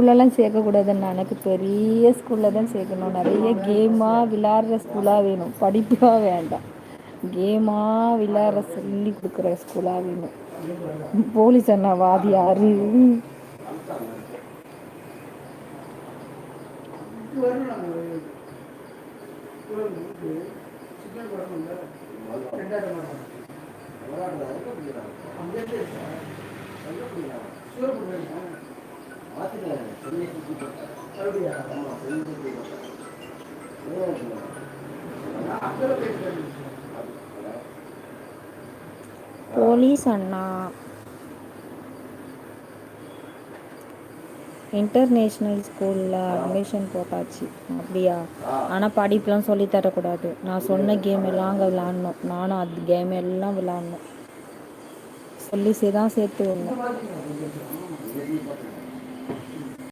ஸ்கூல்லலாம் சேர்க்கக்கூடாதுன்னு எனக்கு பெரிய ஸ்கூலில் தான் சேர்க்கணும். நிறைய கேமாக விளாட்ற ஸ்கூலாக வேணும், படிப்பாக வேண்டாம். கேமாக விளாட்ற சொல்லி கொடுக்குற ஸ்கூலாக வேணும். போலீஸ் அண்ணா வாதியார் போலீஸ் அண்ணா இன்டர்நேஷ்னல் ஸ்கூலில் அட்மிஷன் போட்டாச்சு. அப்படியா? ஆனால் படிப்புலாம் சொல்லித்தரக்கூடாது. நான் சொன்ன கேம் எல்லாம் அங்கே விளாட்ணும். நானும் அது கேம் எல்லாம் விளாட்ணும் சொல்லி தான் சேர்த்து விடணும்.